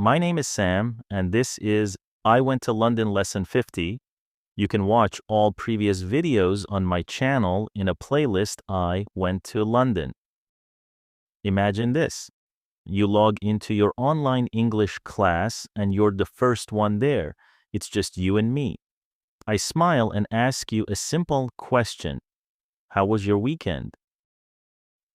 My name is Sam, and this is I Went to London Lesson 50. You can watch all previous videos on my channel in a playlist I Went to London. Imagine this. You log into your online English class and you're the first one there. It's just you and me. I smile and ask you a simple question. How was your weekend?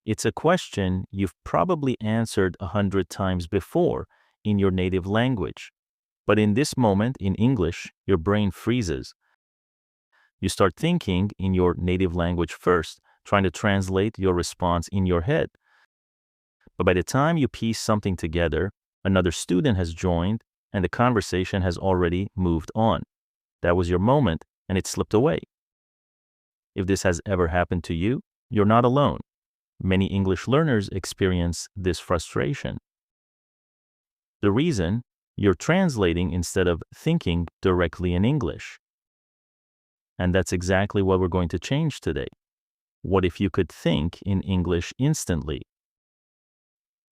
It's a question you've probably answered 100 times before in your native language. But in this moment in English, your brain freezes. You start thinking in your native language first, trying to translate your response in your head. But by the time you piece something together, another student has joined and the conversation has already moved on. That was your moment and it slipped away. If this has ever happened to you, you're not alone. Many English learners experience this frustration. The reason, you're translating instead of thinking directly in English. And that's exactly what we're going to change today. What if you could think in English instantly?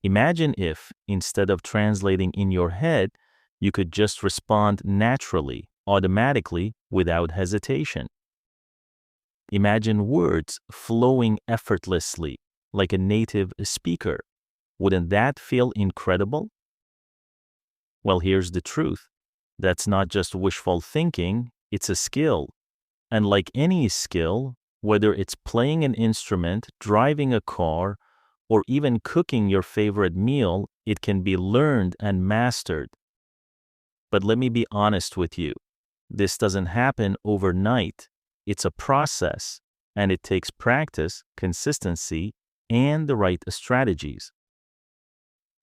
Imagine if, instead of translating in your head, you could just respond naturally, automatically, without hesitation. Imagine words flowing effortlessly, like a native speaker. Wouldn't that feel incredible? Well, here's the truth. That's not just wishful thinking, it's a skill. And like any skill, whether it's playing an instrument, driving a car, or even cooking your favorite meal, it can be learned and mastered. But let me be honest with you. This doesn't happen overnight. It's a process, and it takes practice, consistency, and the right strategies.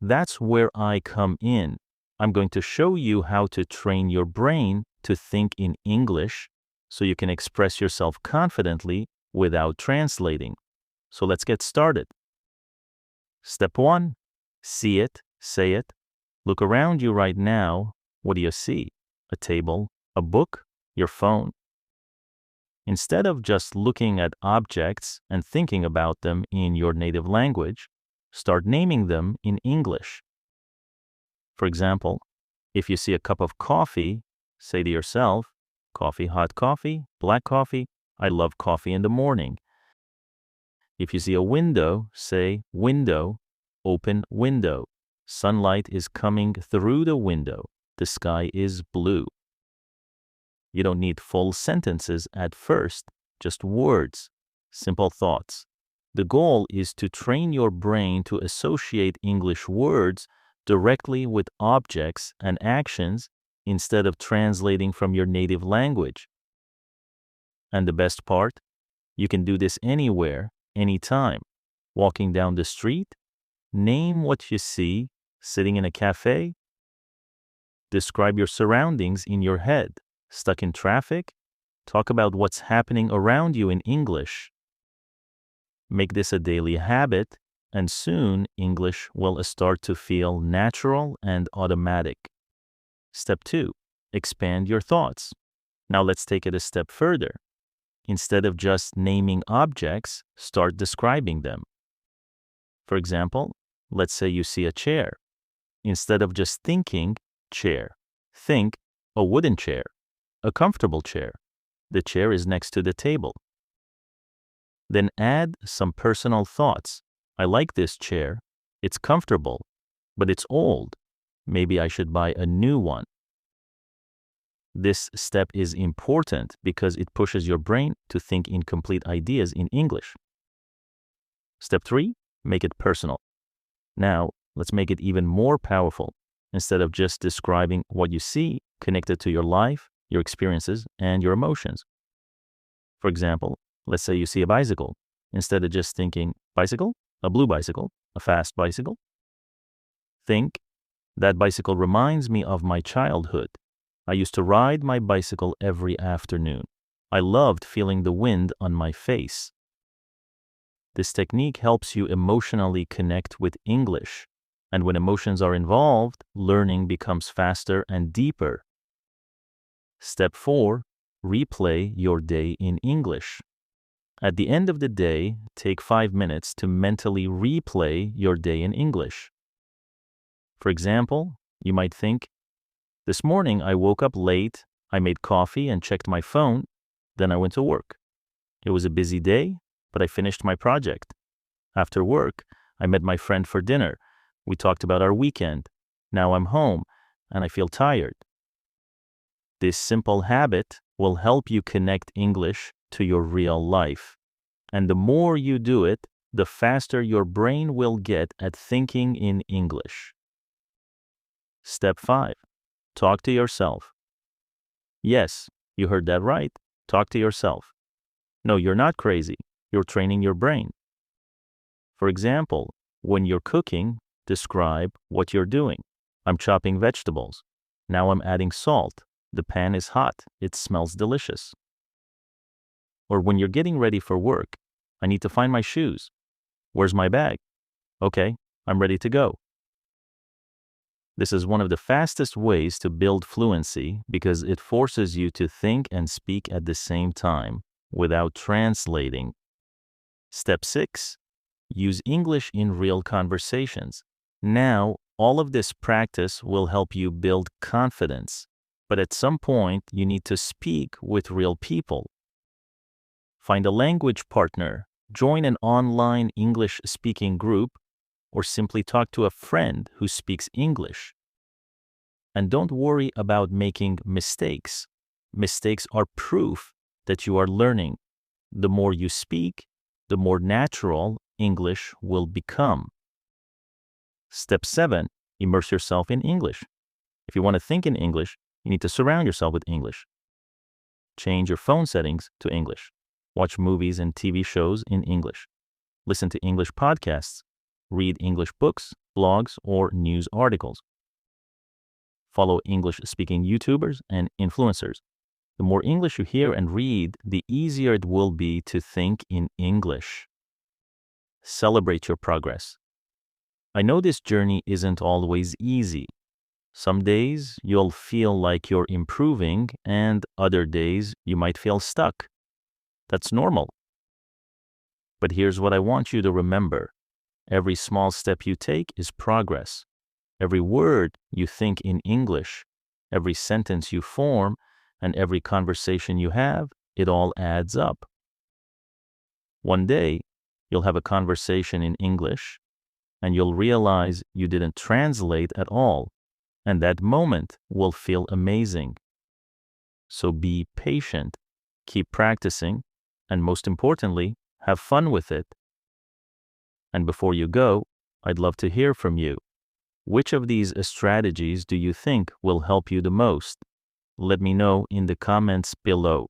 That's where I come in. I'm going to show you how to train your brain to think in English so you can express yourself confidently without translating. So let's get started. Step 1. See it, say it. Look around you right now. What do you see? A table, a book, your phone. Instead of just looking at objects and thinking about them in your native language, start naming them in English. For example, if you see a cup of coffee, say to yourself, coffee, hot coffee, black coffee, I love coffee in the morning. If you see a window, say window, open window. Sunlight is coming through the window. The sky is blue. You don't need full sentences at first, just words, simple thoughts. The goal is to train your brain to associate English words directly with objects and actions instead of translating from your native language. And the best part, you can do this anywhere, anytime. Walking down the street, name what you see. Sitting in a cafe, describe your surroundings in your head. Stuck in traffic, talk about what's happening around you in English. Make this a daily habit, and soon English will start to feel natural and automatic. Step 2. Expand your thoughts. Now let's take it a step further. Instead of just naming objects, start describing them. For example, let's say you see a chair. Instead of just thinking, chair, think a wooden chair, a comfortable chair. The chair is next to the table. Then add some personal thoughts. I like this chair. It's comfortable, but it's old. Maybe I should buy a new one. This step is important because it pushes your brain to think in complete ideas in English. Step 3, make it personal. Now, let's make it even more powerful. Instead of just describing what you see, connect it to your life, your experiences, and your emotions. For example, let's say you see a bicycle. Instead of just thinking, bicycle, a blue bicycle, a fast bicycle, think, that bicycle reminds me of my childhood. I used to ride my bicycle every afternoon. I loved feeling the wind on my face. This technique helps you emotionally connect with English. And when emotions are involved, learning becomes faster and deeper. Step 4, replay your day in English. At the end of the day, take 5 minutes to mentally replay your day in English. For example, You might think, this morning I woke up late, I made coffee and checked my phone, then I went to work. It was a busy day, but I finished my project. After work, I met my friend for dinner. We talked about our weekend. Now I'm home, and I feel tired. This simple habit will help you connect English to your real life. And the more you do it, the faster your brain will get at thinking in English. Step 5. Talk to yourself. Yes, you heard that right. Talk to yourself. No, you're not crazy. You're training your brain. For example, when you're cooking, describe what you're doing. I'm chopping vegetables. Now I'm adding salt. The pan is hot. It smells delicious. Or when you're getting ready for work, I need to find my shoes. Where's my bag? Okay, I'm ready to go. This is one of the fastest ways to build fluency because it forces you to think and speak at the same time without translating. Step 6. Use English in real conversations. Now, all of this practice will help you build confidence, but at some point, you need to speak with real people. Find a language partner, join an online English-speaking group, or simply talk to a friend who speaks English. And don't worry about making mistakes. Mistakes are proof that you are learning. The more you speak, the more natural English will become. Step 7. Immerse yourself in English. If you want to think in English, you need to surround yourself with English. Change your phone settings to English. Watch movies and TV shows in English. Listen to English podcasts. Read English books, blogs, or news articles. Follow English-speaking YouTubers and influencers. The more English you hear and read, the easier it will be to think in English. Celebrate your progress. I know this journey isn't always easy. Some days you'll feel like you're improving, and other days you might feel stuck. That's normal. But here's what I want you to remember. Every small step you take is progress. Every word you think in English, every sentence you form, and every conversation you have, it all adds up. One day, you'll have a conversation in English, and you'll realize you didn't translate at all, and that moment will feel amazing. So be patient, keep practicing, and most importantly, have fun with it. And before you go, I'd love to hear from you. Which of these strategies do you think will help you the most? Let me know in the comments below.